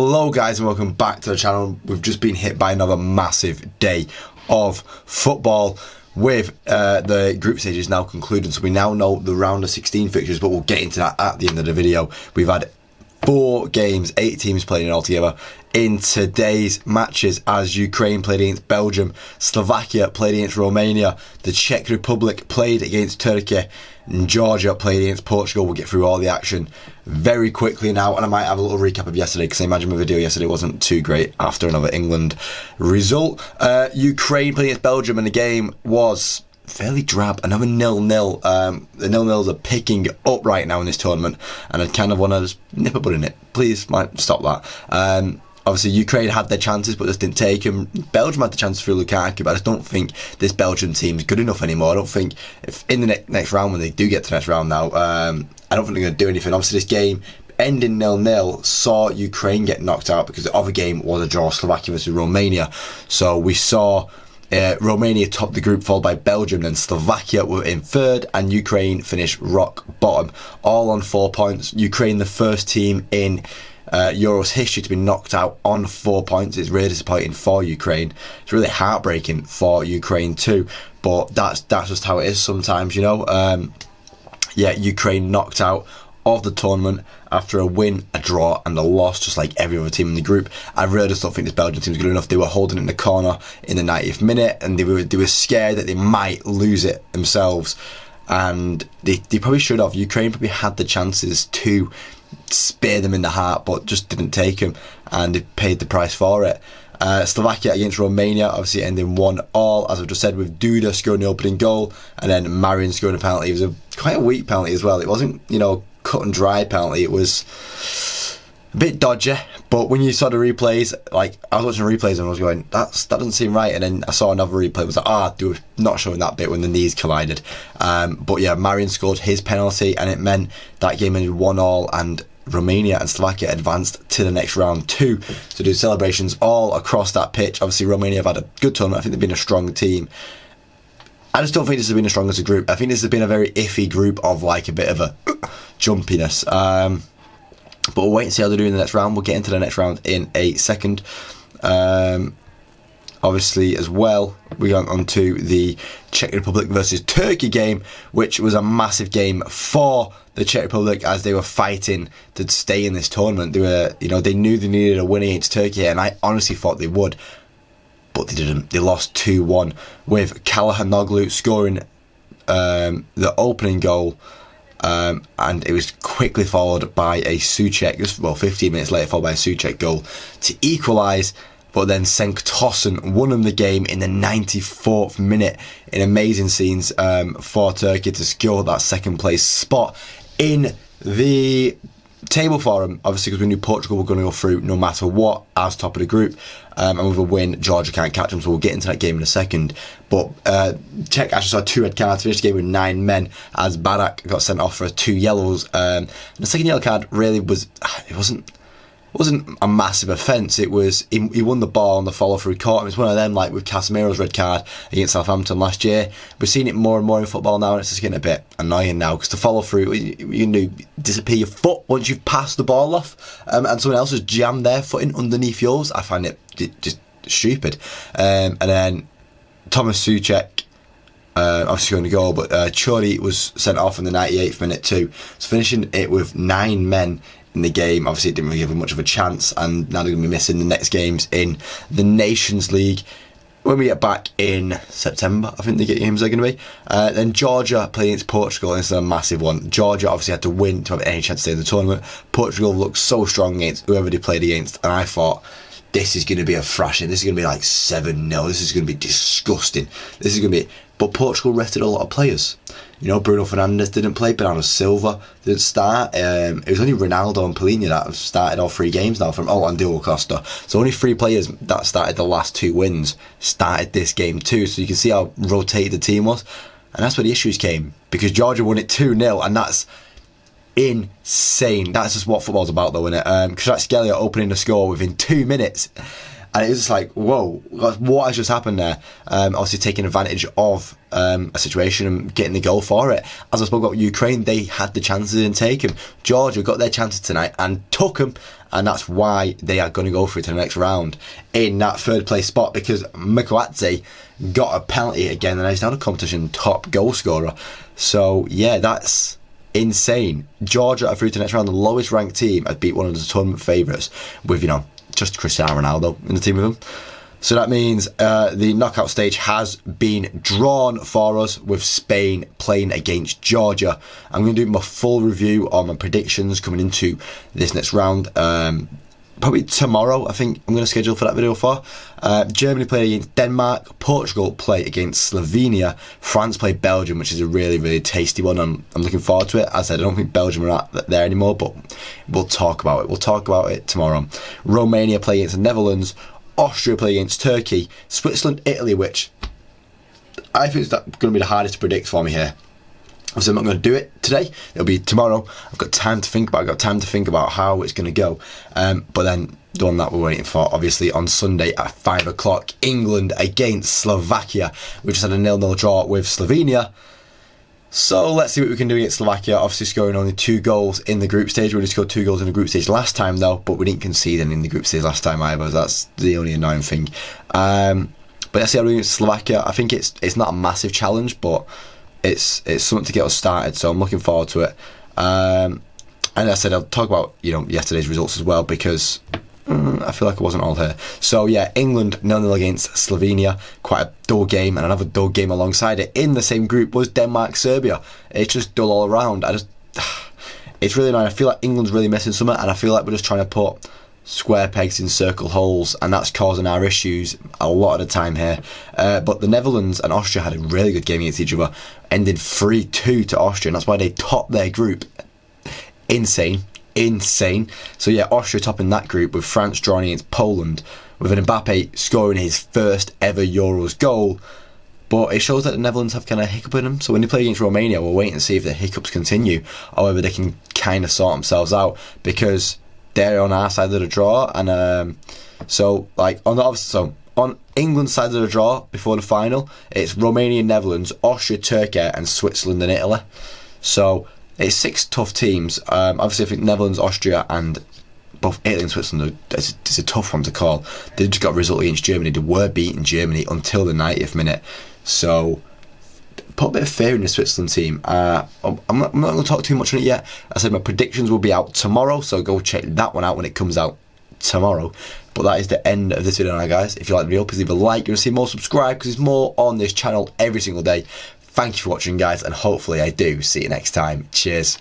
Hello guys and welcome back to the channel. We've just been hit by another massive day of football with the group stages now concluded, so we now know the round of 16 fixtures, but we'll get into that at the end of the video. We've had 4 games, 8 teams playing all together in today's matches, as Ukraine played against Belgium, Slovakia played against Romania, the Czech Republic played against Turkey, and Georgia played against Portugal. We'll get through all the action very quickly now, and I might have a little recap of yesterday, because I imagine my video yesterday wasn't too great after another England result. Ukraine played against Belgium, and the game was fairly drab, another 0-0. The 0-0s are picking up right now in this tournament, and I kind of want to just nip a bud in it. Please, might stop that. Obviously, Ukraine had their chances, but just didn't take them. Belgium had the chance through Lukaku, but I just don't think this Belgian team is good enough anymore. I don't think if in the next round, when they do get to the next round now, I don't think they're going to do anything. Obviously, this game ending 0-0 saw Ukraine get knocked out, because the other game was a draw, Slovakia versus Romania. So we saw Romania top the group, followed by Belgium, then Slovakia were in third, and Ukraine finished rock bottom, all on 4 points. Ukraine, the first team in Euros history to be knocked out on 4 points. It's really disappointing for Ukraine. It's really heartbreaking for Ukraine too, but that's just how it is sometimes, you know. Yeah, Ukraine knocked out of the tournament after a win, a draw and a loss, just like every other team in the group. I really just don't think this Belgian team is good enough. They were holding it in the corner in the 90th minute, and they were scared that they might lose it themselves, and they probably should have. Ukraine probably had the chances to spear them in the heart, but just didn't take them, and they paid the price for it. Slovakia against Romania, obviously ending 1-1, as I've just said, with Duda scoring the opening goal, and then Marian scoring a penalty. It was quite a weak penalty as well. It wasn't, you know, cut and dry penalty. It was a bit dodgy, but when you saw the replays, like I was watching the replays and I was going, that doesn't seem right, and then I saw another replay, was like, they were not showing that bit when the knees collided. But yeah, Marian scored his penalty, and it meant that game ended 1-1, and Romania and Slovakia advanced to the next round too, to do celebrations all across that pitch. Obviously Romania have had a good tournament. I think they've been a strong team. I just don't think this has been as strong as a group. I think this has been a very iffy group of like a bit of a jumpiness. But we'll wait and see how they do in the next round. We'll get into the next round in a second. Obviously as well, we went on to the Czech Republic versus Turkey game, which was a massive game for the Czech Republic, as they were fighting to stay in this tournament. They were, you know, they knew they needed a win against Turkey, and I honestly thought they would, but they didn't. They lost 2-1 with Kalahanoglu scoring the opening goal, and it was quickly followed by a Souček, just 15 minutes later, followed by a Souček goal to equalise. But then Cenk Tosun won them the game in the 94th minute in amazing scenes for Turkey to secure that second place spot in the table for them. Obviously, because we knew Portugal were going to go through no matter what as top of the group, and with a win, Georgia can't catch them, so we'll get into that game in a second. But Czech actually saw 2 red cards, finished the game with 9 men, as Barak got sent off for 2 yellows. And the second yellow card really wasn't a massive offence. It was he won the ball on the follow through, caught him. It's one of them, like with Casemiro's red card against Southampton last year. We're seeing it more and more in football now, and it's just getting a bit annoying now, because the follow through, you disappear your foot once you've passed the ball off, and someone else has jammed their foot in underneath yours. I find it just stupid. And then Thomas Souček obviously going to go, but Chori was sent off in the 98th minute too, so finishing it with 9 men in the game. Obviously it didn't really give them much of a chance, and now they're going to be missing the next games in the Nations League when we get back in September. I think the games are going to be. Then Georgia playing against Portugal, and this is a massive one. Georgia obviously had to win to have any chance to stay in the tournament. Portugal looked so strong against whoever they played against, and I thought, this is going to be a thrashing. This is going to be like 7-0. This is going to be disgusting. This is going to be... But Portugal rested a lot of players. You know, Bruno Fernandes didn't play, Bernardo Silva didn't start. It was only Ronaldo and Paulinho that have started all 3 games now, and Diogo Costa. So only 3 players that started the last 2 wins started this game too. So you can see how rotated the team was. And that's where the issues came, because Georgia won it 2-0, and that's insane. That's just what football's about though, isn't it? Kvaratskhelia opening the score within 2 minutes. And it was just like, whoa, what has just happened there? Obviously taking advantage of a situation and getting the goal for it. As I spoke about Ukraine, they had the chances and take them. Georgia got their chances tonight and took them, and that's why they are going to go through to the next round in that third place spot, because Mikoladze got a penalty again and he's now the competition top goal scorer. So yeah, that's insane. Georgia are through to the next round. The lowest ranked team has beat one of the tournament favourites with, just Cristiano Ronaldo in the team with them. So that means the knockout stage has been drawn for us, with Spain playing against Georgia. I'm going to do my full review on my predictions coming into this next round. Probably tomorrow, I think I'm going to schedule for that video for. Germany play against Denmark, Portugal play against Slovenia, France play Belgium, which is a really, really tasty one. I'm looking forward to it. As I said, I don't think Belgium are at there anymore, but we'll talk about it. We'll talk about it tomorrow. Romania play against the Netherlands, Austria play against Turkey, Switzerland, Italy, which I think is going to be the hardest to predict for me here. Obviously, I'm not going to do it today. It'll be tomorrow. I've got time to think about. I've got time to think about how it's going to go. But then the one that we're waiting for, obviously, on Sunday at 5 o'clock, England against Slovakia. We just had a 0-0 draw with Slovenia. So let's see what we can do against Slovakia. Obviously, scoring only 2 goals in the group stage. We only scored 2 goals in the group stage last time, though, but we didn't concede any in the group stage last time either. That's the only annoying thing. But let's see how we do against Slovakia. I think it's not a massive challenge, but it's something to get us started, so I'm looking forward to it. And as I said, I'll talk about yesterday's results as well, because I feel like I wasn't all here. So yeah, England 0-0 against Slovenia, quite a dull game, and another dull game alongside it in the same group was Denmark-Serbia. It's just dull all around. It's really annoying. I feel like England's really missing something, and I feel like we're just trying to put square pegs in circle holes, and that's causing our issues a lot of the time here. But the Netherlands and Austria had a really good game against each other, ended 3-2 to Austria, and that's why they topped their group. Insane. So yeah, Austria topping that group, with France drawing against Poland, with an Mbappe scoring his first ever Euros goal. But it shows that the Netherlands have kind of a hiccup in them. So when they play against Romania, we'll wait and see if the hiccups continue, or whether they can kind of sort themselves out, because they're on our side of the draw. And on England's side of the draw before the final, it's Romania, Netherlands, Austria, Turkey, and Switzerland and Italy. So it's 6 tough teams. Obviously, I think Netherlands, Austria, and both Italy and Switzerland, it's a tough one to call. They just got a result against Germany. They were beating Germany until the 90th minute. So put a bit of fear in the Switzerland team. I'm not going to talk too much on it yet. I said my predictions will be out tomorrow, so go check that one out when it comes out tomorrow. But that is the end of this video now, guys. If you like the video, please leave a like. You're going to see more, subscribe, because there's more on this channel every single day. Thank you for watching, guys, and hopefully I do see you next time. Cheers.